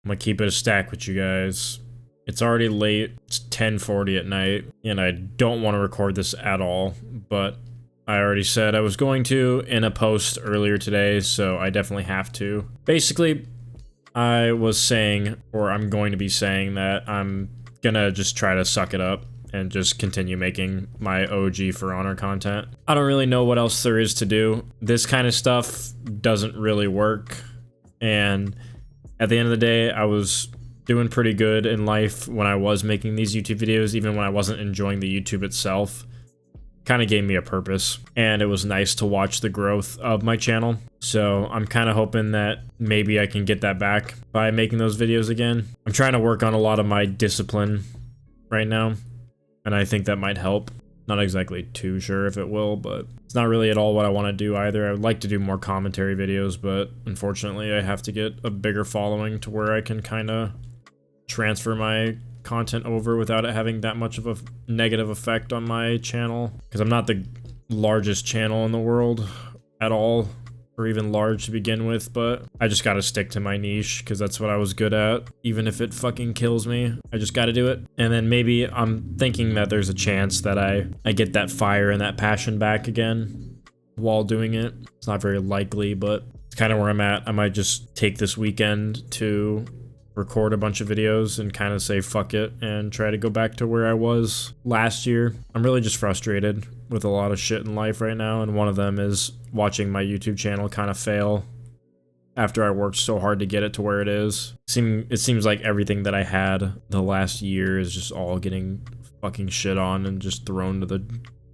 I'm gonna keep it a stack with you guys. It's already late, it's 10:40 at night, and I don't want to record this at all, but I already said I was going to in a post earlier today, so I definitely have to. Basically, I was saying, or I'm going to be saying, that I'm gonna just try to suck it up and just continue making my OG For Honor content. I don't really know what else there is to do. This kind of stuff doesn't really work, and at the end of the day, I was doing pretty good in life when I was making these YouTube videos, even when I wasn't enjoying the YouTube itself. Kind of gave me a purpose, and it was nice to watch the growth of my channel. So I'm kind of hoping that maybe I can get that back by making those videos again. I'm trying to work on a lot of my discipline right now, and I think that might help. Not exactly too sure if it will, but it's not really at all what I want to do either. I would like to do more commentary videos, but unfortunately I have to get a bigger following to where I can kind of transfer my content over without it having that much of a negative effect on my channel, because I'm not the largest channel in the world at all, or even large to begin with, but I just gotta stick to my niche because that's what I was good at. Even if it fucking kills me, I just gotta do it. And then maybe I'm thinking that there's a chance that I get that fire and that passion back again while doing it. It's not very likely, but it's kind of where I'm at. I might just take this weekend to record a bunch of videos and kind of say fuck it and try to go back to where I was last year. I'm really just frustrated with a lot of shit in life right now, and one of them is watching my YouTube channel kind of fail after I worked so hard to get it to where it is. It seems like everything that I had the last year is just all getting fucking shit on and just thrown to the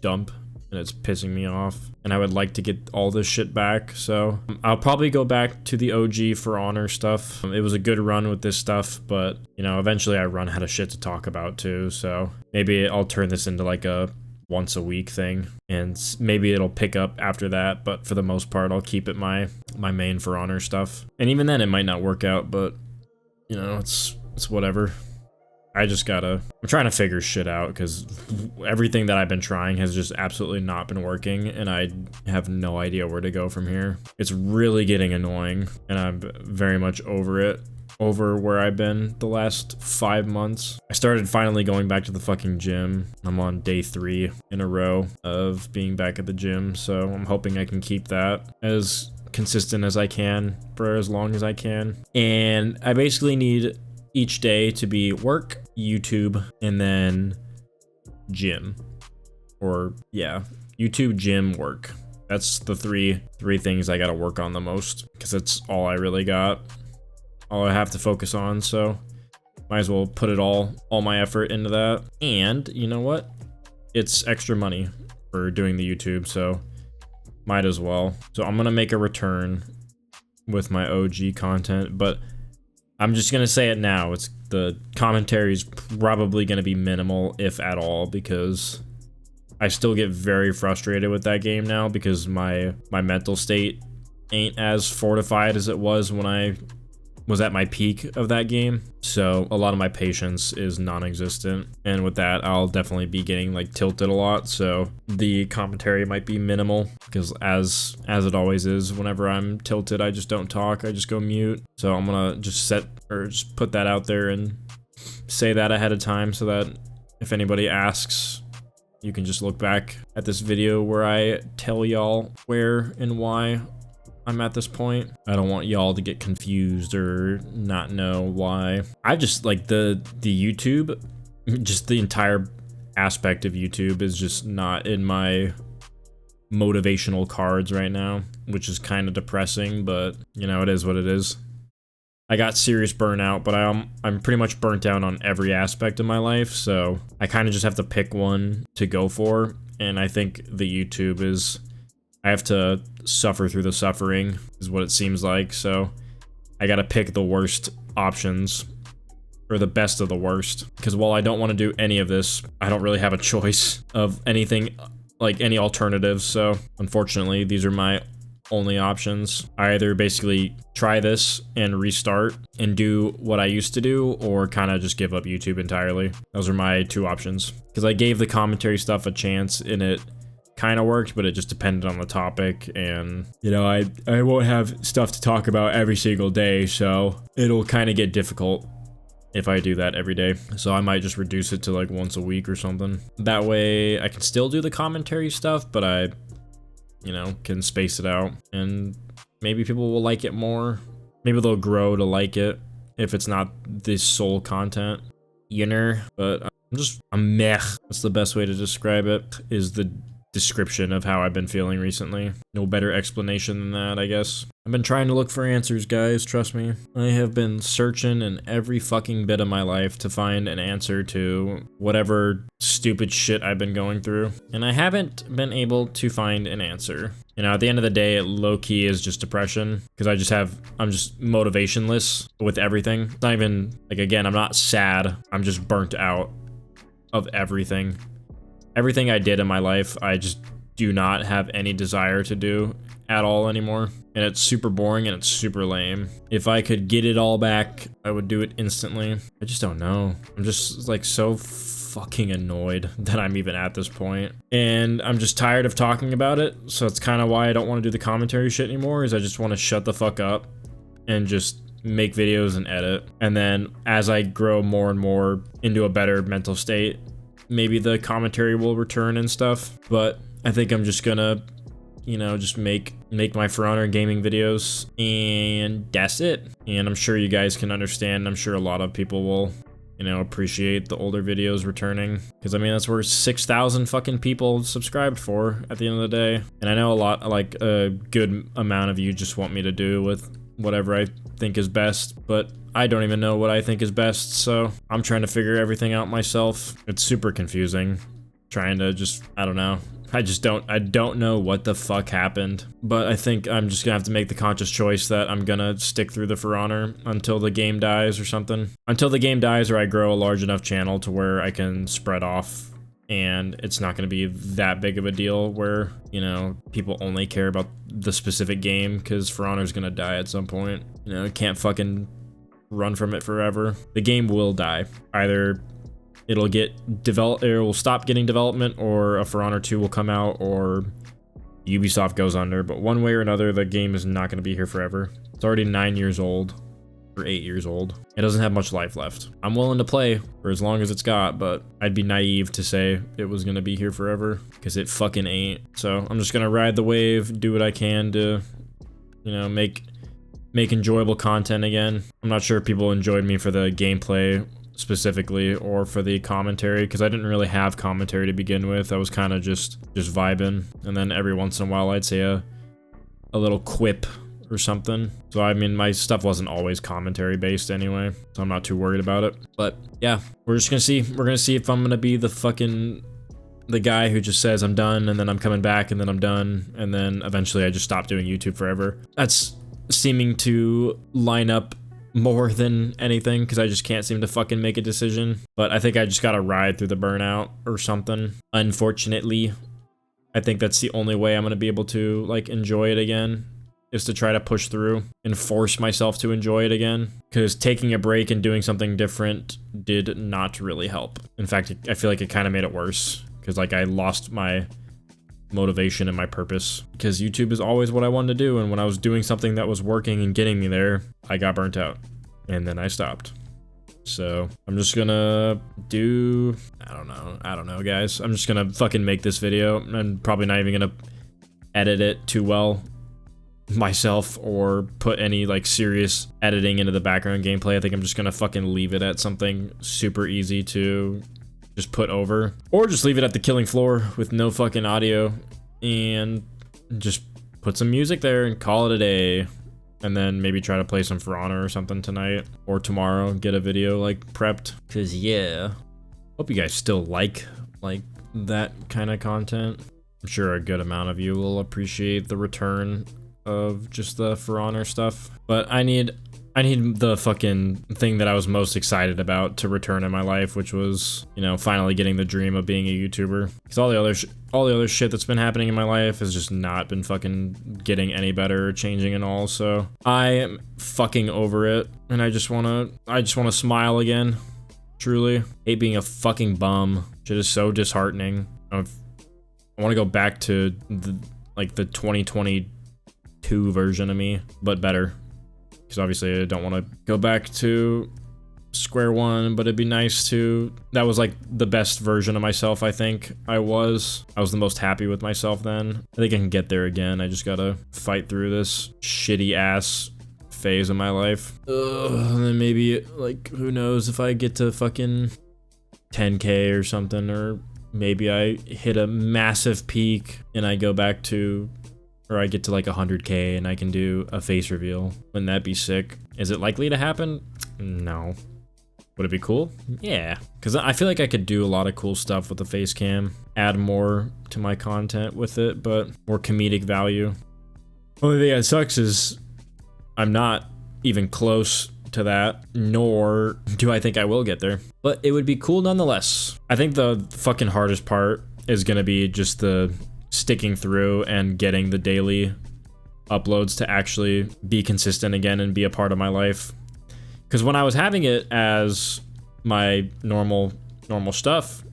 dump, and it's pissing me off, and I would like to get all this shit back. So I'll probably go back to the OG For Honor stuff. It was a good run with this stuff, but you know, eventually I run out of shit to talk about too, so maybe I'll turn this into like a once a week thing, and maybe it'll pick up after that, but for the most part I'll keep it my main For Honor stuff. And even then it might not work out, but you know, it's whatever. I'm trying to figure shit out because everything that I've been trying has just absolutely not been working, and I have no idea where to go from here. It's really getting annoying, and I'm very much over it. Over where I've been the last 5 months. I started finally going back to the fucking gym. I'm on day 3 in a row of being back at the gym, so I'm hoping I can keep that as consistent as I can for as long as I can. And I basically need each day to be work, YouTube, and then gym. Or yeah, YouTube, gym, work. That's the three things I gotta work on the most, because that's all I really got. All I have to focus on, so might as well put it all my effort into that. And you know what? It's extra money for doing the YouTube, so might as well. So I'm gonna make a return with my OG content, but I'm just gonna say it now. The commentary is probably gonna be minimal, if at all, because I still get very frustrated with that game now because my mental state ain't as fortified as it was when I was at my peak of that game. So a lot of my patience is non-existent, and with that I'll definitely be getting like tilted a lot, so the commentary might be minimal, because as it always is, whenever I'm tilted I just don't talk, I just go mute. So I'm gonna just put that out there and say that ahead of time, so that if anybody asks, you can just look back at this video where I tell y'all where and why I'm at this point. I don't want y'all to get confused or not know why. I just like the YouTube, just the entire aspect of YouTube is just not in my motivational cards right now, which is kind of depressing, but you know, it is what it is. I got serious burnout, but I'm pretty much burnt out on every aspect of my life, so I kind of just have to pick one to go for, and I think the YouTube is, I have to suffer through the suffering, is what it seems like, so I gotta pick the worst options, or the best of the worst, because while I don't want to do any of this, I don't really have a choice of anything, like any alternatives, so unfortunately these are my only options. I either basically try this and restart and do what I used to do, or kind of just give up YouTube entirely. Those are my 2 options, because I gave the commentary stuff a chance and it kind of worked, but it just depended on the topic. And, you know, I won't have stuff to talk about every single day, so it'll kind of get difficult if I do that every day. So I might just reduce it to like once a week or something. That way I can still do the commentary stuff, but I, you know, can space it out, and maybe people will like it more. Maybe they'll grow to like it if it's not the sole content, you know. But I'm meh. That's the best way to describe it, is the description of how I've been feeling recently. No better explanation than that, I guess. I've been trying to look for answers, guys, trust me. I have been searching in every fucking bit of my life to find an answer to whatever stupid shit I've been going through, and I haven't been able to find an answer. You know, at the end of the day, it low-key is just depression, because I'm just motivationless with everything. It's not even, like, again, I'm not sad, I'm just burnt out of everything. Everything I did in my life, I just do not have any desire to do at all anymore. And it's super boring and it's super lame. If I could get it all back, I would do it instantly. I just don't know. I'm just like so fucking annoyed that I'm even at this point. And I'm just tired of talking about it. So it's kind of why I don't want to do the commentary shit anymore, is I just want to shut the fuck up and just make videos and edit. And then as I grow more and more into a better mental state, maybe the commentary will return and stuff. But I think I'm just gonna, you know, just make my For Honor gaming videos, and that's it. And I'm sure you guys can understand. I'm sure a lot of people will, you know, appreciate the older videos returning, because I mean, that's where 6,000 fucking people subscribed for at the end of the day. And I know a lot, like a good amount of you just want me to do with whatever I think is best, but I don't even know what I think is best, so I'm trying to figure everything out myself. It's super confusing, trying to just, I don't know. I don't know what the fuck happened, but I think I'm just gonna have to make the conscious choice that I'm gonna stick through the For Honor until the game dies or something. Until the game dies, or I grow a large enough channel to where I can spread off, and it's not gonna be that big of a deal where, you know, people only care about the specific game, because For Honor's gonna die at some point. You know, can't fucking run from it forever. The game will die. Either it'll get developed, or it will stop getting development, or a For Honor 2 will come out, or Ubisoft goes under. But one way or another, the game is not going to be here forever. It's already 9 years old, or 8 years old. It doesn't have much life left. I'm willing to play for as long as it's got, but I'd be naive to say it was going to be here forever, because it fucking ain't. So I'm just going to ride the wave, do what I can to, you know, make enjoyable content again. I'm not sure if people enjoyed me for the gameplay specifically, or for the commentary, because I didn't really have commentary to begin with. I was kind of just vibing, and then every once in a while I'd say a little quip or something. So I mean, my stuff wasn't always commentary based anyway, so I'm not too worried about it. But yeah, we're just gonna see. We're gonna see if I'm gonna be the guy who just says I'm done, and then I'm coming back, and then I'm done, and then eventually I just stop doing YouTube forever. That's seeming to line up more than anything, because I just can't seem to fucking make a decision. But I think I just gotta ride through the burnout or something. Unfortunately, I think that's the only way I'm gonna be able to like enjoy it again, is to try to push through and force myself to enjoy it again, because taking a break and doing something different did not really help. In fact, I feel like it kind of made it worse, because like I lost my motivation and my purpose, because YouTube is always what I wanted to do, and when I was doing something that was working and getting me there, I got burnt out, and then I stopped. So I'm just gonna do, I don't know guys, I'm just gonna fucking make this video. I'm probably not even gonna edit it too well myself, or put any like serious editing into the background gameplay. I think I'm just gonna fucking leave it at something super easy to just put over, or just leave it at the killing floor with no fucking audio, and just put some music there and call it a day. And then maybe try to play some For Honor or something tonight or tomorrow, get a video like prepped, because yeah, hope you guys still like that kind of content. I'm sure a good amount of you will appreciate the return of just the For Honor stuff, but I need the fucking thing that I was most excited about to return in my life, which was, you know, finally getting the dream of being a YouTuber. Because all the other shit that's been happening in my life has just not been fucking getting any better or changing and all. So I am fucking over it, and I just wanna smile again. Truly hate being a fucking bum. Shit is so disheartening. I I want to go back to the 2022 version of me, but better. Because obviously I don't want to go back to square one, but it'd be nice to, that was like the best version of myself. I think I was the most happy with myself then. I think I can get there again. I just gotta fight through this shitty ass phase of my life. And then maybe, like, who knows if I get to fucking 10K or something, or maybe I hit a massive peak and I go back to, or I get to like 100K and I can do a face reveal. Wouldn't that be sick? Is it likely to happen? No. Would it be cool? Yeah. Because I feel like I could do a lot of cool stuff with the face cam, add more to my content with it, but more comedic value. Only thing that sucks is I'm not even close to that, nor do I think I will get there. But it would be cool nonetheless. I think the fucking hardest part is gonna be just the sticking through and getting the daily uploads to actually be consistent again and be a part of my life. Because when I was having it as my normal stuff,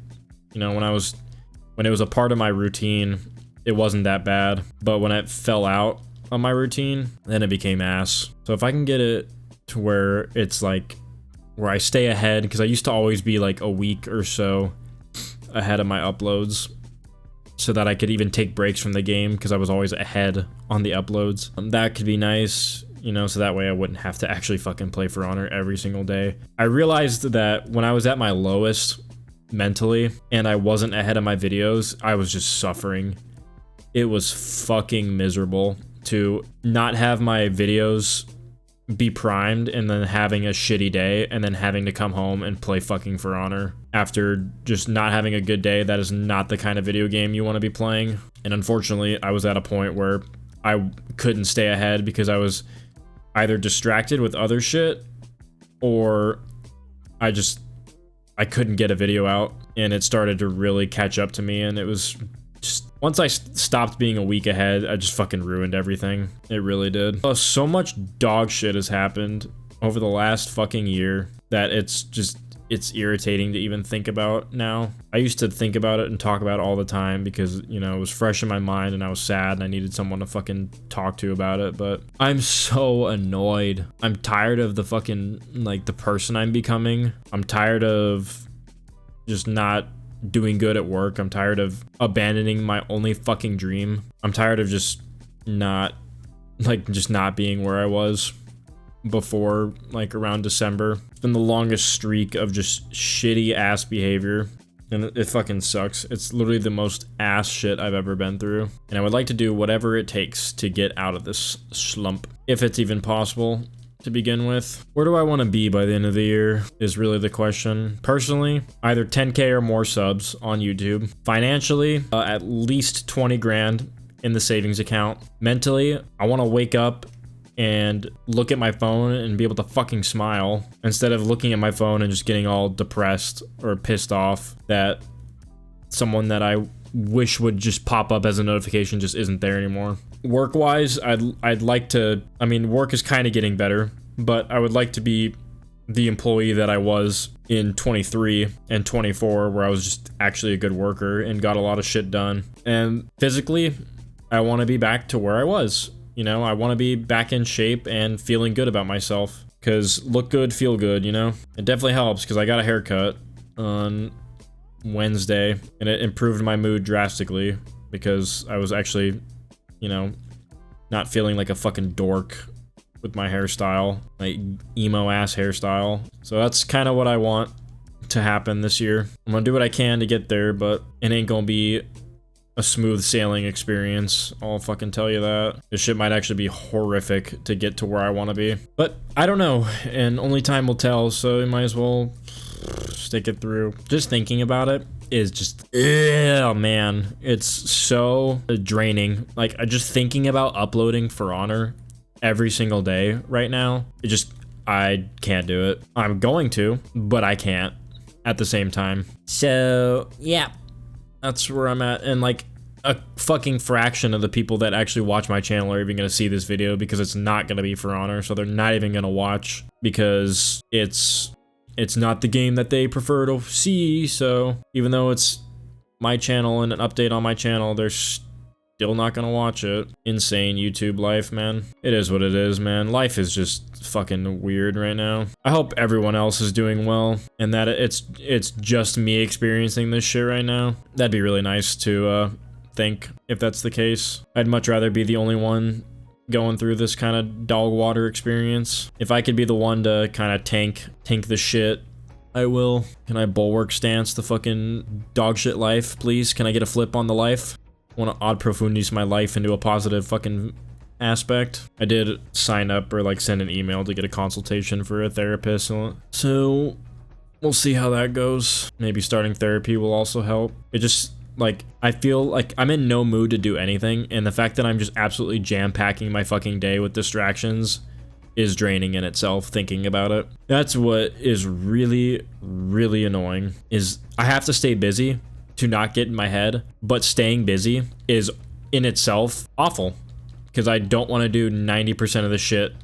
you know, when it was a part of my routine, it wasn't that bad. But when it fell out of my routine, then it became ass. So if I can get it to where it's like, where I stay ahead, because I used to always be like a week or so ahead of my uploads, so that I could even take breaks from the game because I was always ahead on the uploads. That could be nice. You know, so that way I wouldn't have to actually fucking play For Honor every single day. I realized that when I was at my lowest mentally and I wasn't ahead of my videos, I was just suffering. It was fucking miserable to not have my videos be primed and then having a shitty day and then having to come home and play fucking For Honor after just not having a good day. That is not the kind of video game you want to be playing. And unfortunately, I was at a point where I couldn't stay ahead because I was either distracted with other shit, or I couldn't get a video out, and it started to really catch up to me. And it was just, once I stopped being a week ahead, I just fucking ruined everything. It really did. So much dog shit has happened over the last fucking year that it's irritating to even think about now. I used to think about it and talk about it all the time because, you know, it was fresh in my mind and I was sad and I needed someone to fucking talk to about it. But I'm so annoyed. I'm tired of the fucking, like, the person I'm becoming. I'm tired of just not doing good at work. I'm tired of abandoning my only fucking dream. I'm tired of just not being where I was before, like, around December. It's been the longest streak of just shitty ass behavior, and it fucking sucks. It's literally the most ass shit I've ever been through, and I would like to do whatever it takes to get out of this slump, if it's even possible to begin with. Where do I want to be by the end of the year is really the question. Personally, either 10K or more subs on YouTube. Financially, at least 20 grand in the savings account. Mentally, I want to wake up and look at my phone and be able to fucking smile instead of looking at my phone and just getting all depressed or pissed off that someone that I wish would just pop up as a notification just isn't there anymore. Work-wise, I'd like to, I mean, work is kind of getting better, but I would like to be the employee that I was in 23 and 24, where I was just actually a good worker and got a lot of shit done. And physically, I want to be back to where I was. You know, I want to be back in shape and feeling good about myself, because look good, feel good, you know? It definitely helps, because I got a haircut on Wednesday and it improved my mood drastically, because I was actually, you know, not feeling like a fucking dork with my hairstyle, my emo ass hairstyle. So that's kind of what I want to happen this year. I'm gonna do what I can to get there, but it ain't gonna be a smooth sailing experience. I'll fucking tell you that. This shit might actually be horrific to get to where I want to be. But I don't know, and only time will tell, so you might as well stick it through. Just thinking about it is just, oh man, it's so draining. Like, just thinking about uploading For Honor every single day right now, I can't do it. I'm going to, but I can't at the same time. So yeah, that's where I'm at. And like, a fucking fraction of the people that actually watch my channel are even gonna see this video, because it's not gonna be For Honor, so they're not even gonna watch, because it's not the game that they prefer to see. So even though it's my channel and an update on my channel, they're still not gonna watch it. Insane YouTube life, man. It is what it is, man. Life is just fucking weird right now. I hope everyone else is doing well and that it's just me experiencing this shit right now. That'd be really nice to think if that's the case. I'd much rather be the only one going through this kind of dog water experience. If I could be the one to kind of tank the shit, I will. Can I bulwark stance the fucking dog shit life, please? Can I get a flip on the life? I want to odd profundies my life into a positive fucking aspect. I did sign up or like send an email to get a consultation for a therapist, so we'll see how that goes. Maybe starting therapy will also help. It just, like, I feel like I'm in no mood to do anything, and the fact that I'm just absolutely jam-packing my fucking day with distractions is draining in itself, thinking about it. That's what is really, really annoying, is I have to stay busy to not get in my head, but staying busy is in itself awful, because I don't want to do 90% of the shit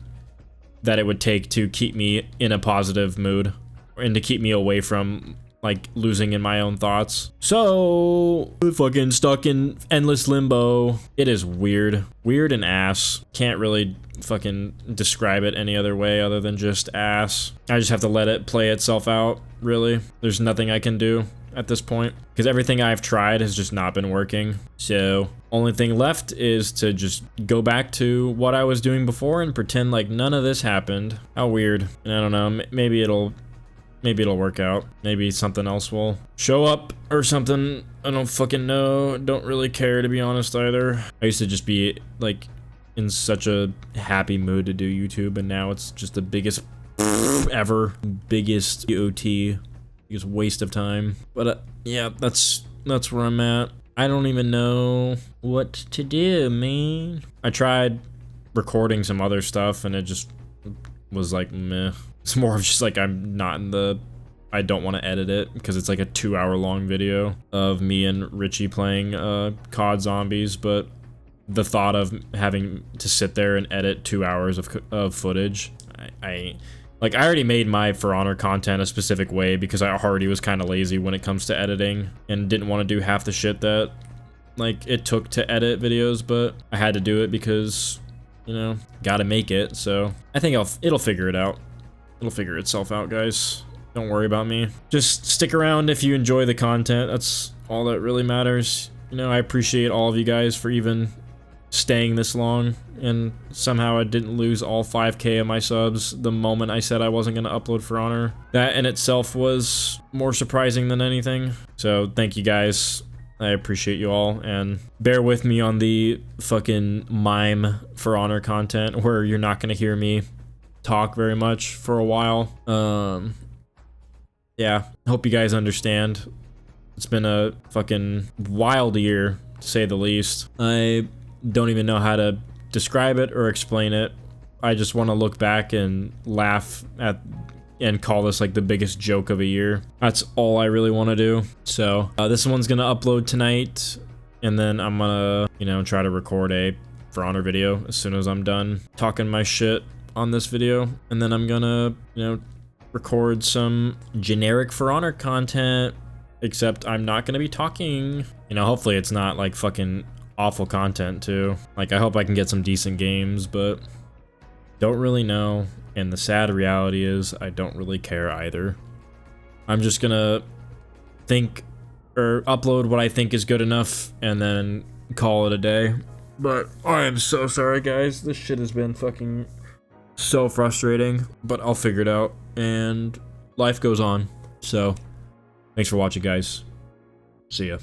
that it would take to keep me in a positive mood, and to keep me away from like losing in my own thoughts. So fucking stuck in endless limbo. It is weird and ass. Can't really fucking describe it any other way other than just ass. I just have to let it play itself out, really. There's nothing I can do at this point, because everything I've tried has just not been working. So only thing left is to just go back to what I was doing before and pretend like none of this happened. How weird. And I don't know, maybe it'll work out. Maybe something else will show up or something. I don't fucking know. Don't really care, to be honest, either. I used to just be like in such a happy mood to do YouTube, and now it's just the biggest ever, biggest OT, biggest waste of time. But yeah, that's where I'm at. I don't even know what to do, man. I tried recording some other stuff and it just was like meh. It's more of just like I don't want to edit it because it's like a 2-hour long video of me and Richie playing COD Zombies, but the thought of having to sit there and edit 2 hours of footage, I already made my For Honor content a specific way because I already was kind of lazy when it comes to editing and didn't want to do half the shit that like it took to edit videos, but I had to do it because, you know, gotta make it. So I think it'll figure it out. It'll figure itself out, guys. Don't worry about me. Just stick around if you enjoy the content. That's all that really matters. You know, I appreciate all of you guys for even staying this long, and somehow I didn't lose all 5K of my subs the moment I said I wasn't going to upload For Honor. That in itself was more surprising than anything. So thank you guys. I appreciate you all, and bear with me on the fucking mime For Honor content where you're not going to hear me talk very much for a while. Yeah, hope you guys understand. It's been a fucking wild year, to say the least. I don't even know how to describe it or explain it. I just want to look back and laugh at and call this like the biggest joke of a year. That's all I really want to do. So this one's gonna upload tonight, and then I'm gonna, you know, try to record a For Honor video as soon as I'm done talking my shit on this video, and then I'm gonna, you know, record some generic For Honor content, except I'm not gonna be talking. You know, hopefully it's not like fucking awful content too. Like, I hope I can get some decent games, but don't really know. And the sad reality is I don't really care either. I'm just gonna think or upload what I think is good enough and then call it a day. But I am so sorry, guys. This shit has been fucking so frustrating, but I'll figure it out and life goes on. So thanks for watching, guys. See ya.